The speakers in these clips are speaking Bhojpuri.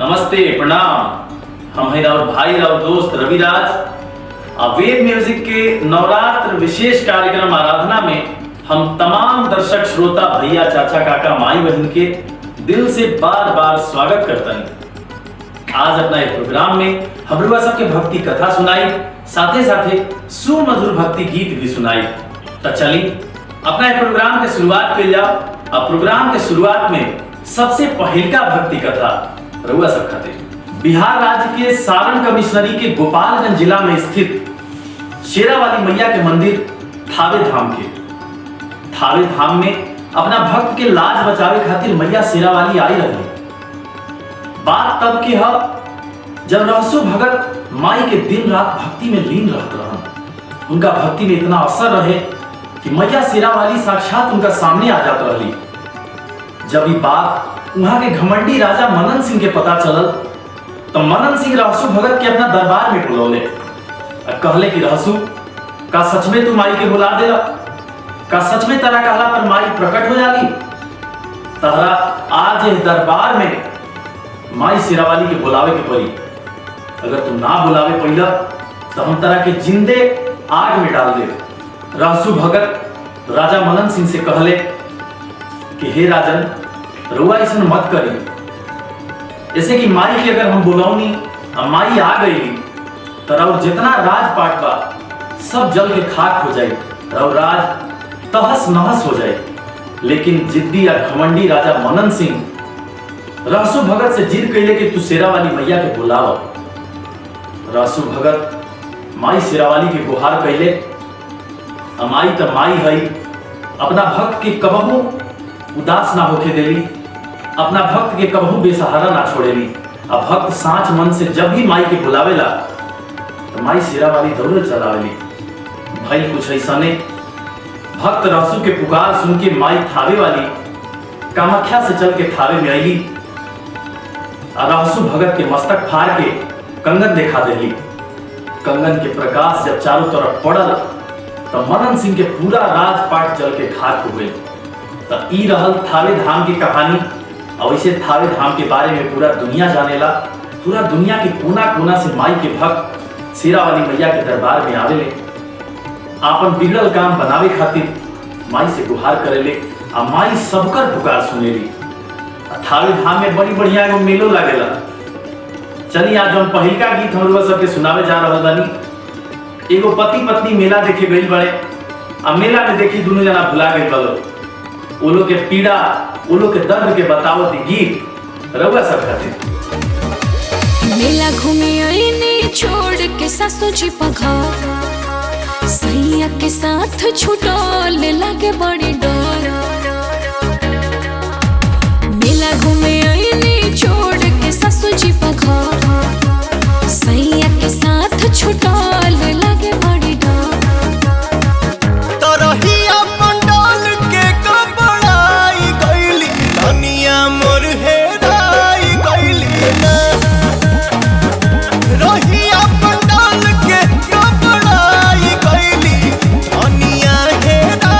नमस्ते, प्रणाम। हम हैं और भाई और दोस्त रविराज। वेद म्यूजिक के नवरात्र विशेष कार्यक्रम आराधना में हम तमाम दर्शक श्रोता भैया चाचा काका माई बहन के दिल से बार बार स्वागत करते हैं। आज अपना एक प्रोग्राम में हमरुआ सबके भक्ति कथा सुनाई, साथे साथे सुमधुर भक्ति गीत भी सुनाई। तो चली अपना एक प्रोग्राम के शुरुआत कर जाओ। अब प्रोग्राम के शुरुआत में सबसे पहिलका भक्ति कथा रउआ सब खातिर बिहार राज्य के सारण कमिश्नरी के गोपालगंज जिला में स्थित शेरावाली मैया के मंदिर थावे धाम में अपना भक्त के लाज बचावे खातिर मैया शेरावाली आई रही। बात तब की है जब रहसु भगत माई के दिन रात भक्ति में लीन रहत रहन। उनका भक्ति में इतना असर रहे कि मैया शेरावाली साक्षात उनका सामने आ जात रही। जब ये बात वहां के घमंडी राजा मनन सिंह के पता चलल तो मनन सिंह रहसु भगत के अपना दरबार में बुलौले और कहले कि रहसु, का सच में तू माई के बुला देला? का सच में तेरा कहला पर माई प्रकट हो जाली? तहरा आज इस दरबार में माई शेरावाली के बुलावे के पड़ी। अगर तू ना बुलावे पहिला तो हम तेरा के जिंदे आग में डाल दे। रहसु भगत राजा मनन सिंह से कहले कि हे राजन, रुआ ऐसा मत करी। ऐसे कि माई की अगर हम बुलाऊनी और माई आ गई तो और जितना राजपाट बा सब जल के खाक हो जाए और राज तहस नहस हो जाए। लेकिन जिद्दी या घमंडी राजा मनन सिंह रहसु भगत से जिद कैले कि तू शेरावाली मैया के बुलाव। रहसु भगत माई शेरावाली के गुहार कैले। माई तो माई है, अपना भक्त के कबहू उदास ना होके देली, अपना भक्त के कबहू बेसहारा ना छोड़ेली। अब भक्त सांच मन से जब भी माई के बुलावेला तो माई शेरावाली दौड़ चलावेली। भाई कुछ ऐसा ने भक्त रहसु के पुकार सुन के माई थावे वाली कामाख्या से चल के थावे में आईली। रहसु भगत के मस्तक फाड़ के कंगन दिखा देली। कंगन के प्रकाश जब चारों तरफ पड़ल तो मनन सिंह के पूरा राजपाट जल के खाक हो गई। तो ई रहल थावे धाम की कहानी। और इसे थावे धाम के बारे में पूरा दुनिया जानेला। पूरा दुनिया के कोना कोना से माई के भक्त शेरावाली मैया के दरबार में आवेले, आपन बिगड़ल काम बनावे खातिर माई से गुहार करेले और माई सबकर पुकार सुनेली। थावे धाम में बड़ी बढ़िया एगो मेलो लागेला। चलिए आज हम पहिलका गीत हम लोग सबके सुनावे जा रहल बानी। एगो पति पत्नी मेला देखे गइल बड़े आ मेला में देखी दोनों जना भुला गइल बलो। वो लोग के पीड़ा, वो लोग के दर्द के बतावत गीत रउआ सब खातिर। मेला घूमे आईने छोड़ के सासू जी पघार, सैया के साथ छुटल लागे बड़ी डर। मेला घूमे आईने छोड़ के सासू जी पघार, सैया के साथ छुटल लागे बड़ी डर। रोहिया पंडाल के कपड़ाई गईली, धनिया हेरा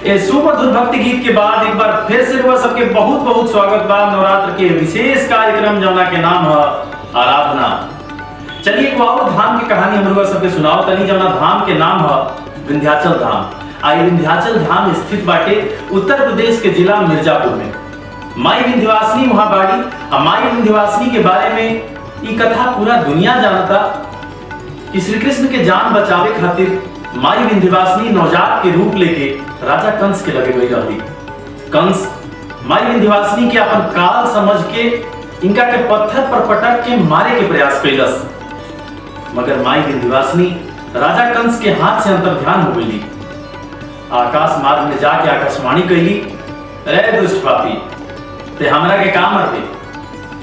ये सुमधुर भक्ति गीत के बाद एक बार फिर से हुआ सबके बहुत बहुत स्वागत बा नवरात्र के विशेष कार्यक्रम जौना के नाम है आराधना। चलिए एक और धाम की कहानी हम लोग सबके सुनाओ तनी जौना धाम के नाम है विंध्याचल धाम। आई विंध्याचल धाम स्थित बाटे उत्तर प्रदेश के जिला मिर्जापुर में। माई विंध्यवासिनी महाबाड़ी और माई विंध्यवासिनी के बारे में ये कथा पूरा दुनिया जानता कि श्री कृष्ण के जान बचावे खातिर माई विंध्यवासिनी नवजात के रूप लेके राजा कंस के लगे गई रहती। कंस माई विंध्यवासिनी के अपन काल समझ के इनका के पत्थर पर पटक के मारे के प्रयास कैलस, मगर माई विंध्यवासिनी राजा कंस के हाथ से अंतर्ध्यान हो गई। आकाश मार्ग में जाके आकाशवाणी कैली, रे दुष्ट पापी ते हमरा के काम मरबे,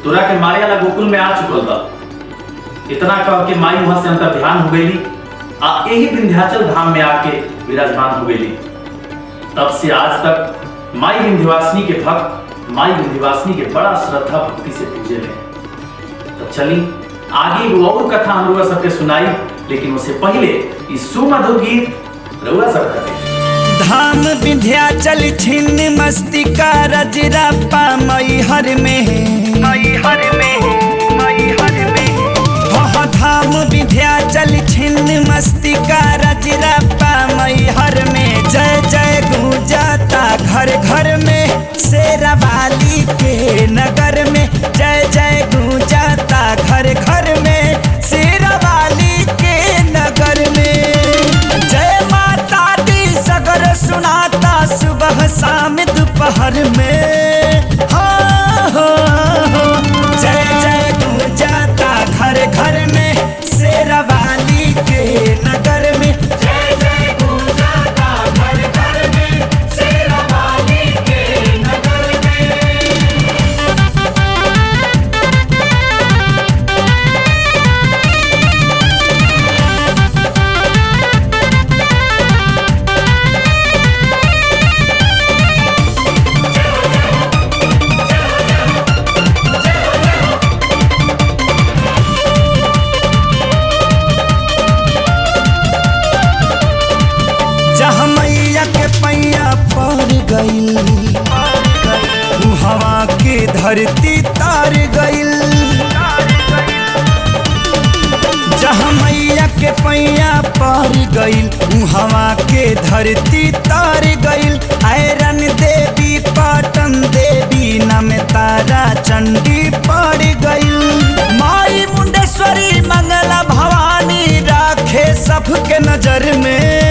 तोरा के मारे वाला गोकुल में आ चुकल बा। इतना कह के माई वहां से अंतर्ध्यान हो गई आ यही विंध्याचल धाम में आके विराजमान हो गई। तब से आज तक माई विंध्यवासिनी के भक्त माई विंध्यवासिनी के बड़ा श्रद्धा भक्ति से पूजे हैं। तो चली आगे वो और कथा हम लोग सबके सुनाई, लेकिन उससे पहले इस सुमधुर गीत रउआ सब करें। धाम विंध्याचल छिन्न मस्तिका रजरप्पा मैहर में धाम विंध्याचल छिन्न मस्तिका रजरप्पा मैहर में जय जय गूंजाता घर घर में शेरा वाली के नगर में जय जय गूंजाता घर घर में शेरा वाली के नगर में जय माता दी सगर सुनाता सुबह शाम दोपहर में जय जय गूंजाता घर घर में शेरा वाली के नगर में जय जय गूंजाता घर घर में शेरा वाली के नगर में। जहाँ मैया के पैया पर गई हवा के धरती तार गईल। जहाँ मैया के पैया पर गईल हवा के धरती तार गईल। आयरन देवी पाटन देवी नम तारा चंडी पड़ गईल। माई मुंडेश्वरी मंगला भवानी राखे सबके नजर में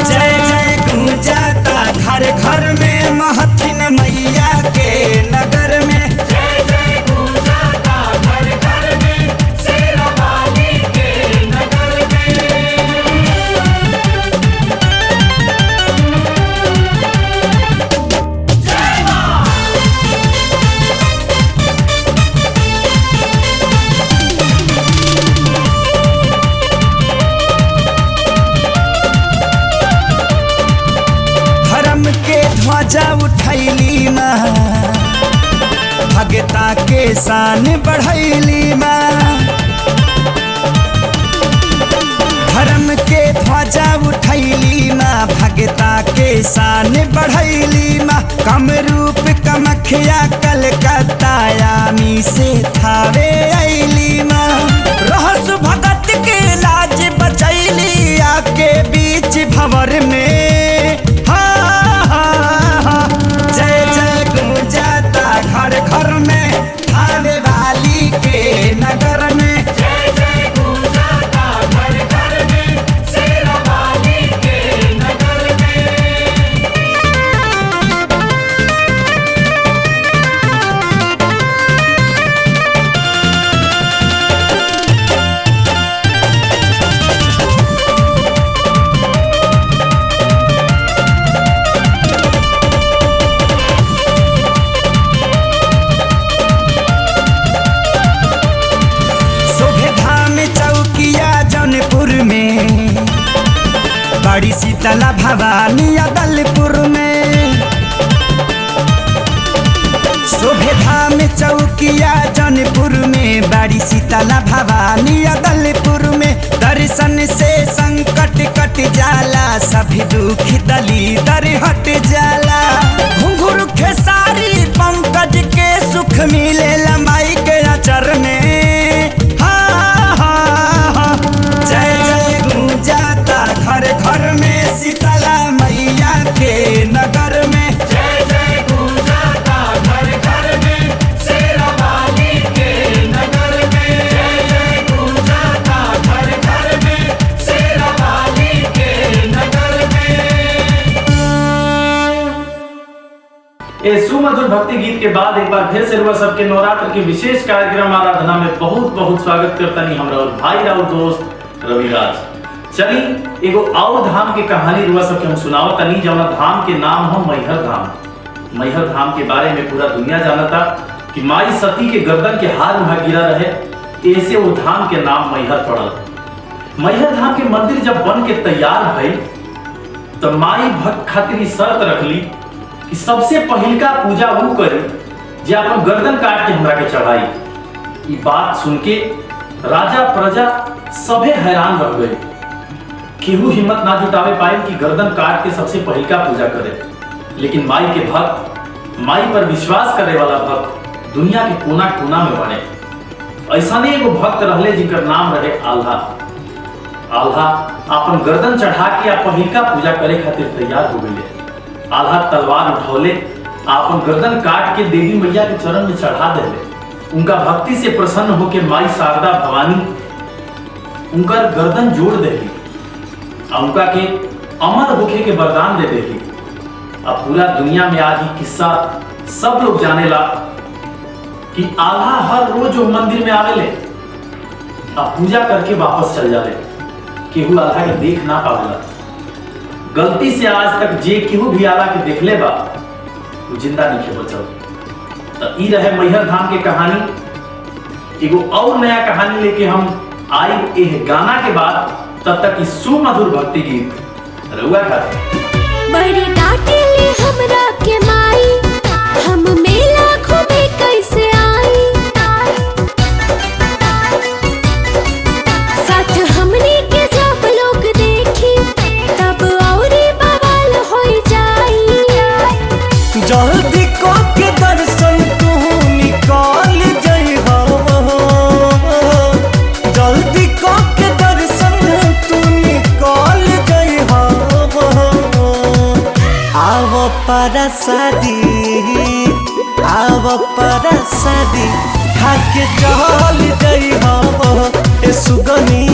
जय जय गूंजाता घर घर में महथिन मैया के नगर में जय जय गूंजाता घर घर में शेरा वाली के नगर में। जय मां। धर्म के ध्वजा उठैली माँ भगता के शान बढ़ैली माँ। धर्म के ध्वजा उठैली माँ भगता के शान बढ़ैली माँ। कम रूप कमखिया कलकत्ता यामी से थावे अइली माँ। रहस भगत के लाज बचैली आके बीच भंवर में जय जय गूंजाता घर घर में थाने वाली के नगर में जय जय गूंजाता घर घर में शेरा वाली के नगर में। बड़ी शीतला भवानी अदलपुर में शोभे धाम चौकिया जौनपुर में बड़ी शीतला भवानी अदलपुर में दर्शन से संकट कट जाला। सारी दुखी दली दर हट जाला। घुंघरू खेसारी पंकज के सुख मिले लंबाई के अचर में। हाँ हाँ हाँ जय जय गूंजाता घर घर में शीतला मैया के नगर में। जय जय गूंजाता घर घर में शेरा वाली के नगर में। जय जय गूंजाता घर घर में शेरा वाली के नगर में। ये सुमधुर भक्ति गीत के बाद एक बार फिर से रुआ सबके नवरात्र के विशेष कार्यक्रम आराधना में बहुत बहुत स्वागत करता नहीं हमरा और भाई और दोस्त रविराज। चली एगो और धाम की कहानी रुआ सबके हम सुनाओ तनी, जौना धाम के नाम हो मैहर धाम। मैहर धाम के बारे में पूरा दुनिया जानता कि माई सती के गर्दन के हार वहां गिरा रहे, ऐसे वो धाम के नाम मैहर पड़ल। मैहर धाम के मंदिर जब बन के तैयार भइल तो माई भक्त खातिर शर्त रखली कि सबसे पहिलका पूजा वो करी जे अपन गर्दन काट के हमरा के चढ़ाई। ये बात सुन के राजा प्रजा सभे हैरान रह गए, केहू हिम्मत ना जुटावे पाए कि गर्दन काट के सबसे पहिलका पूजा करे। लेकिन माई के भक्त, माई पर विश्वास करे वाला भक्त दुनिया के कोना कोना में बने। ऐसा नहीं एगो भक्त रहले जिनकर नाम रहे आल्हा। आल्हा अपन गर्दन चढ़ा के पहिलका पूजा करे खातिर तैयार हो गए। आल्हा तलवार उठौले, अपन गर्दन काट के देवी मैया के चरण में चढ़ा देले। उनका भक्ति से प्रसन्न होकर माई शारदा भवानी उनकर गर्दन जोड़ देली, उनका के अमर होके के वरदान दे देली। अब पूरा दुनिया में आज ये किस्सा सब लोग जानेला कि आल्हा हर रोज वो मंदिर में आवेले, अब पूजा करके वापस चल जाले। केहू आल्हा के देख ना पावेला। गलती से आज तक जे केहू भी आल्हा के देखले बा वो जिंदा नहीं के बचल। तो ई रहे मैहर धाम के कहानी। एगो और नया कहानी लेके हम आई एह गाना के बाद, तब तक इस सुमधुर भक्ति गीत रउआ खातिर। बड़ी डांटेले हमरा के माई, हम मेला घूमे कैसे आई। साथ हमने के जब लोग देखी तब औरी बवाल हो जाई। जल्दी को के दर्शन तू निकाल जई हो। जल्दी को के दर्शन तू निकाल जई हो। आव para शादी, आव para शादी खाके चल जई हो। ए सुगनी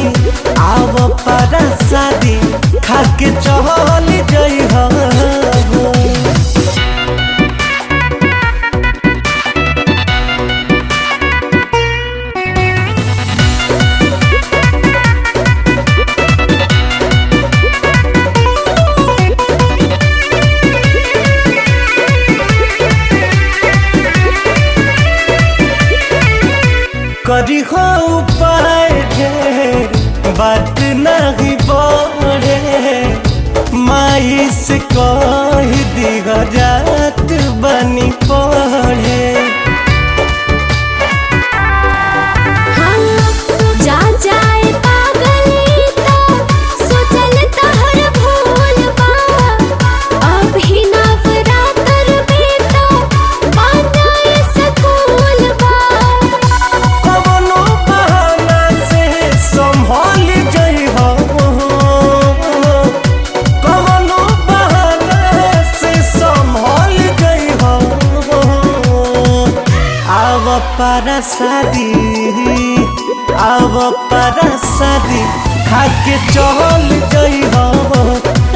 आव para शादी खाके चल जई हो। करी हो उपाय ढेर बात नहीं बोले। माई से कह दिग जात बनी पढ़े। जा जाए पागली तो सोचल तहर भूल बा। अब ही नवरात्र में तो बांधाए स्कूल बा। कवनो बहाना से संभाल जई हो। कवनो बहाना से संभाल जई हो। आव para शादी, आव para शादी खाके चल जई हो।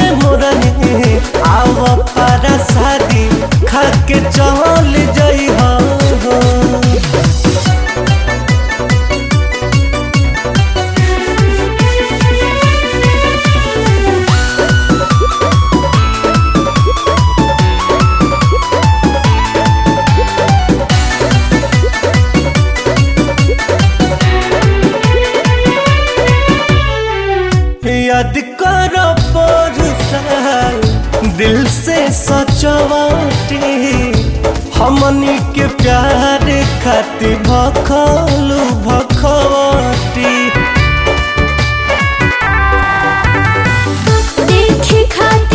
ए मोरनी आव para शादी खाके चल जई हो। याद करो साल दिल से सचवाटे। हमनी के प्यार खातिर भखलू भखवटी। देखे खातिर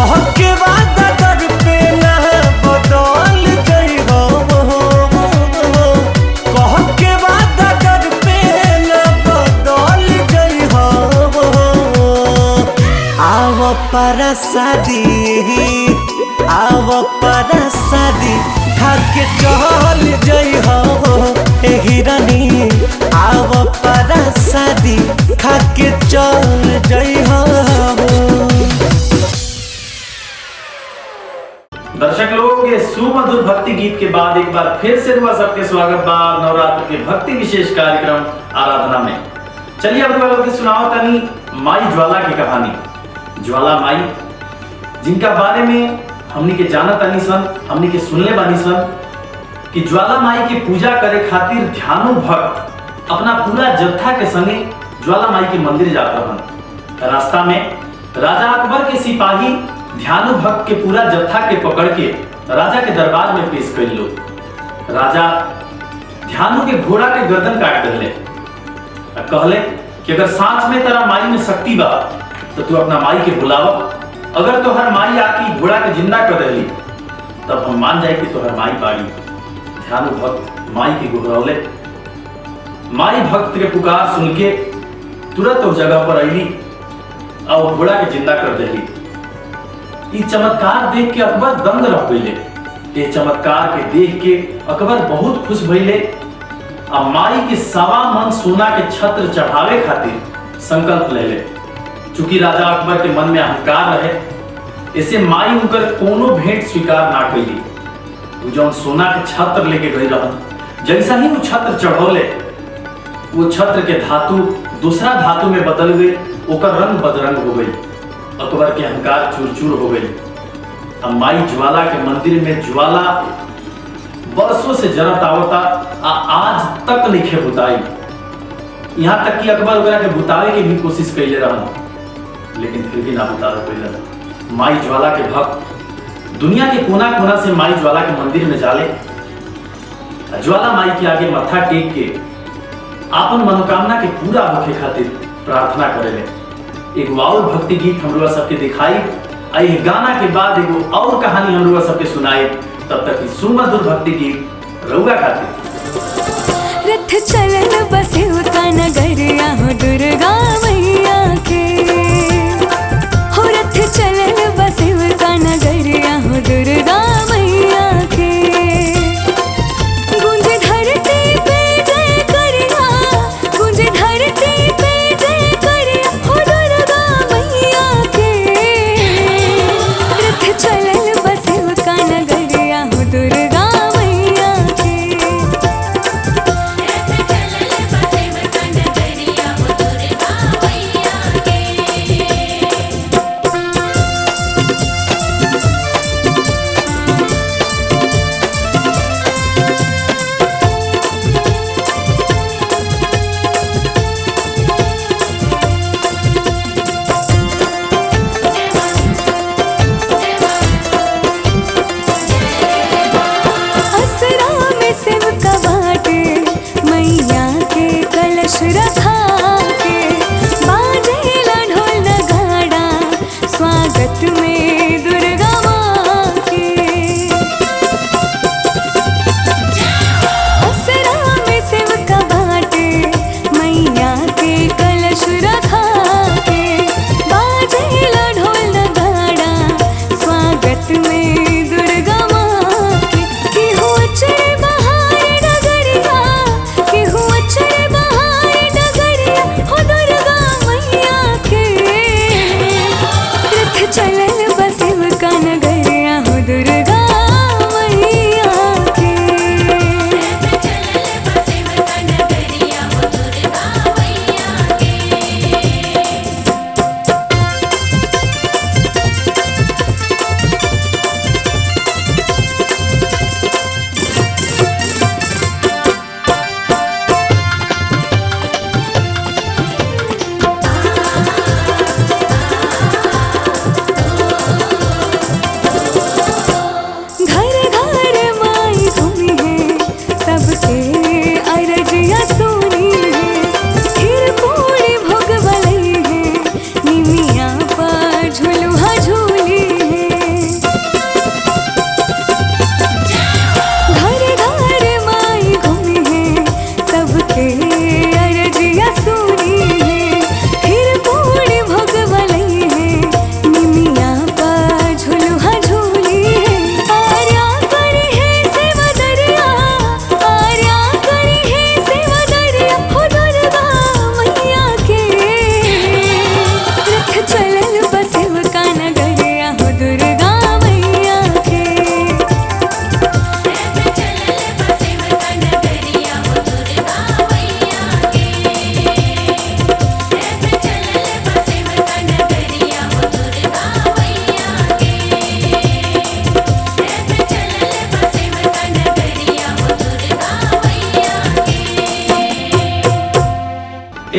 कह के वादा दर पे ना बदल गई हो, कह के वादा दर पे ना बदल गई हो। आव परसादी, आव परसादी खाके चल जई हो ए हिरानी, आव परसादी खाके चल जई हो। दर्शक लोग, ये सुमधुर भक्ति गीत के बाद एक बार फिर से हुआ सबके स्वागत बा नवरात्र के भक्ति विशेष कार्यक्रम आराधना में। चलिए अब वालों की सुनाओ तनी माई ज्वाला की कहानी। ज्वाला माई जिनका बारे में हमनी के जाना तनी सन, हमनी के सुनले बानी सन कि ज्वाला माई की पूजा करे खातिर ध्यानु भक्त अपना पूरा जत्था के संगे ज्वाला माई के मंदिर जात रहन। रास्ता में राजा अकबर के सिपाही ध्यानु भक्त के पूरा जत्था के पकड़ के राजा के दरबार में पेश कर लो। राजा ध्यानु के घोड़ा के गर्दन काट दिले, कहले कि अगर सांस में तेरा माई में शक्ति बा तो तू अपना माई के बुलावा, अगर तोहर माई आकी घोड़ा के जिंदा कर देली तब हम मान जाए कि तोहर माई बाड़ी। ध्यानु भक्त माई के गुहरौले, माई भक्त के पुकार सुन के तुरंत उस जगह पर अली और घोड़ा के जिंदा कर देली। इस चमत्कार देख के अकबर दंग रह गईले। ये चमत्कार के देख के अकबर बहुत खुश भइले और माई के 1.25 मन सोना के छत्र चढ़ावे खातिर संकल्प ले ले। चूंकि राजा अकबर के मन में अहंकार रहे, इसे माई उनकर कोनो भेंट स्वीकार ना कैली। वो जौन सोना के छत्र लेके गई रहन, जैसा ही वो छत्र चढ़ौले वो छत्र के धातु दूसरा धातु में बदल गए, ओकर रंग बदरंग हो गई। अकबर के अहंकार चूर चूर हो गई। अब माई ज्वाला के मंदिर में ज्वाला बरसों से जरत आवता आज तक लिखे बुताई। यहाँ तक कि अकबर वगैरह के बुतावे की भी कोशिश कैले रहन, लेकिन फिर भी ना बुतावे कैले। माई ज्वाला के भक्त दुनिया के कोना कोना से माई ज्वाला के मंदिर में जाले, ज्वाला माई के आगे मत्था टेक के आपन मनोकामना के पूरा होखे खातिर प्रार्थना करेले। एगो और भक्ति गीत हम लोग सबके दिखाई, आई गाना के बाद एगो और कहानी हम लोग सबके सुनाई। तब तक सुमधुर भक्ति गीत रउआ खातिर। रथ चलन बसे का नगरिया हो दुर्गा मैया के, हो रथ चलन बसे का नगरिया हो दुर्गा मैया के। गूंज धरती पे जय करिया, गूंज धरती पे जय करिया हो दुर्गा मैया के। रथ चलन बसे का नगरिया हो दुर्गा मैया के। रथ चलन बसे का नगरिया हो दुर्गा मैया के। असरा में शिव का बाटे मैया के कलश रखा के, बाजेला ढोल नगाड़ा स्वागत में दुर्गा माँ के। असरा में शिव का बाटे मैया के कलश रखा के, बाजेला ढोल नगाड़ा स्वागत में दुर्गा माँ के। केहू अचरे बहाए डगरिया, केहू अचरे बहाए डगरिया हो दुर्गा मैया के। रथ चलन बसे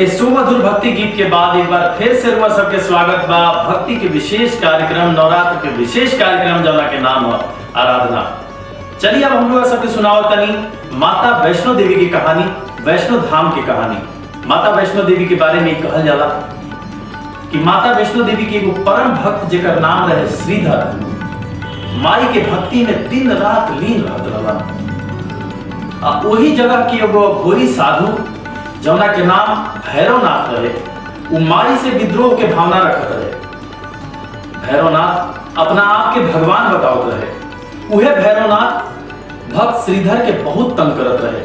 ये सुमधुर भक्ति गीत के बाद एक बार फिर से रुआ सबके स्वागत बा भक्ति के विशेष कार्यक्रम नवरात्र के विशेष कार्यक्रम जौना के नाम है आराधना। चलिए अब हम लोग सबके सुनाओ तनी माता वैष्णो देवी की कहानी, वैष्णो धाम की कहानी। माता वैष्णो देवी के बारे में कहल जाला कि माता वैष्णो देवी के एगो परम भक्त जेकर नाम रहे श्रीधर, माई के भक्ति में दिन रात लीन रहत रहला। वही जगह के एगो घोरी साधु जौना के नाम भैरवनाथ रहे, वो माई से विद्रोह के भावना रखत रहे। भैरवनाथ अपना आप के भगवान बतावत रहे। उहे भैरवनाथ भक्त श्रीधर के बहुत तंग करत रहे।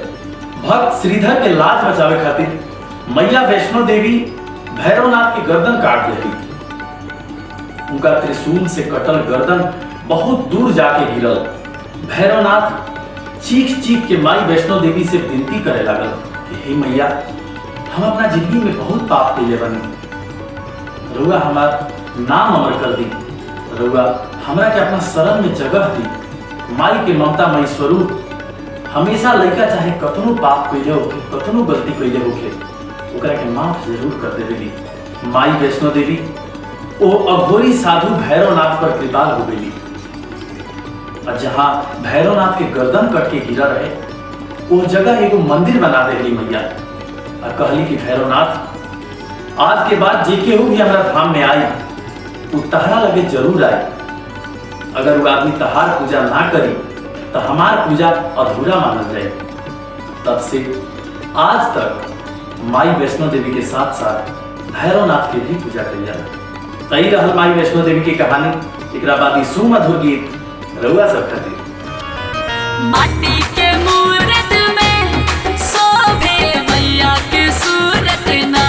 भक्त श्रीधर के लाज बचावे खातिर मैया वैष्णो देवी भैरवनाथ की गर्दन काट देली। उनका त्रिशूल से कटल गर्दन बहुत दूर जाके गिरल। भैरवनाथ चीख चीख के माई वैष्णो देवी से विनती करे लागल, हे मैया, हम अपना जिंदगी में बहुत पाप कैले बनी, रउआ हमार नाम अमर कर दी, रउआ हमरा के अपना शरण में जगह दी। माई के ममता मई स्वरूप हमेशा लड़का चाहे कतनो पाप कैले होके, कतनो गलती कैले होके, ओकरा के माफ जरूर कर देवेली। माई वैष्णो देवी ओ अघोरी साधु भैरवनाथ पर कृपाल हो गई। और जहां भैरवनाथ के गर्दन कट के गिरा रहे, वो जगह एगो मंदिर बना देली मैया। और कहली कि भैरवनाथ, आज के बाद जे केहू भी हमरा धाम में आई, वो तहरा लगे जरूर आए। अगर वो आदमी तहार पूजा ना करी तो हमार पूजा अधूरा मानल जाए। तब से आज तक माई वैष्णो देवी के साथ साथ भैरवनाथ की भी पूजा करी जाला। तई रहल माई वैष्णो देवी की कहानी। एकरा बाद सुमधुर गीत रउआ सब खातिर। माटी के मूरत में शोभे मैया के सूरत ना,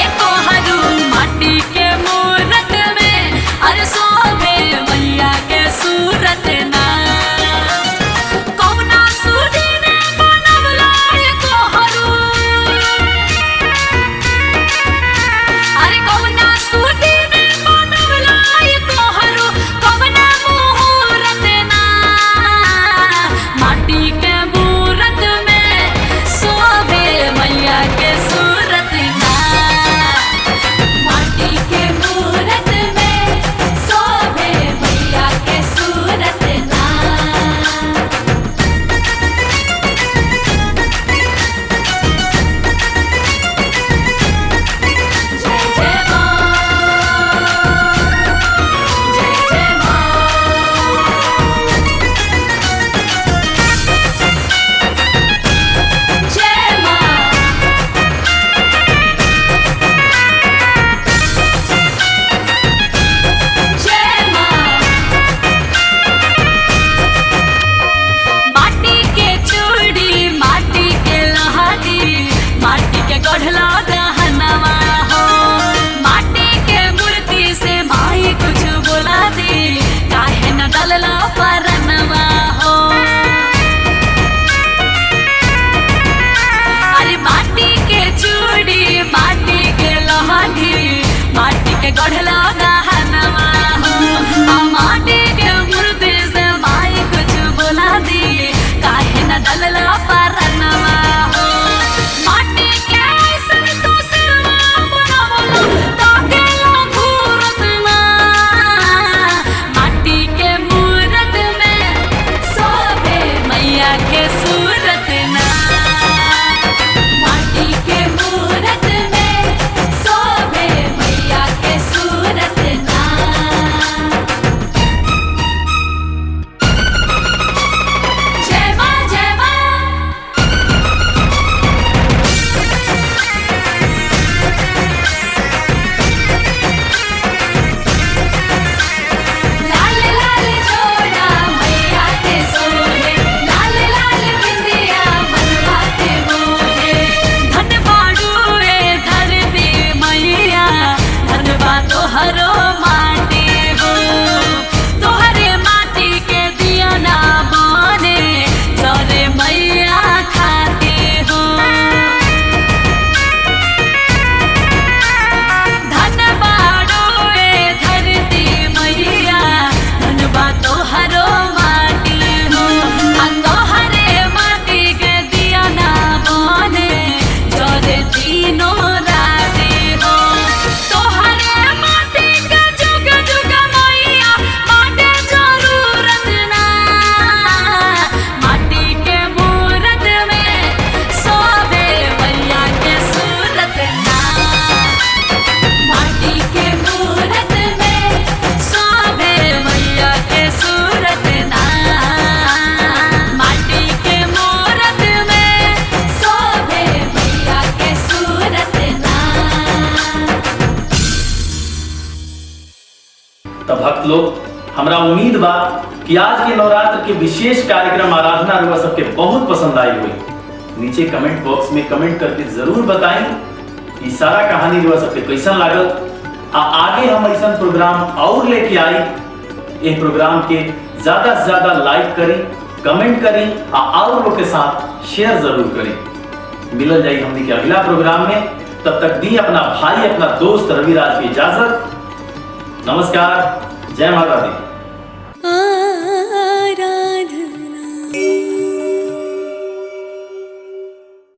एको हरू माटी के मूरत में अरे शोभे मैया के सूरत ना। कौना सूरी ने बनवला एको हरू, अरे कौना सूरी ने बनवला एको हरू, कौना मुहूर्त ना। माटी उम्मीद बा कि आज के नवरात्र के विशेष कार्यक्रम आराधना रुआ सबके बहुत पसंद आई हुई। नीचे कमेंट बॉक्स में कमेंट करके जरूर बताएं कि सारा कहानी रुआ सबके कैसन लागल। आगे हम ऐसा प्रोग्राम और लेके आई। ये प्रोग्राम के ज्यादा से ज्यादा लाइक करी, कमेंट करी और लोग के साथ शेयर जरूर करी। मिलल जाई हमने के अगला प्रोग्राम में। तब तक दी अपना भाई अपना दोस्त रविराज की इजाजत। नमस्कार, जय माता दी।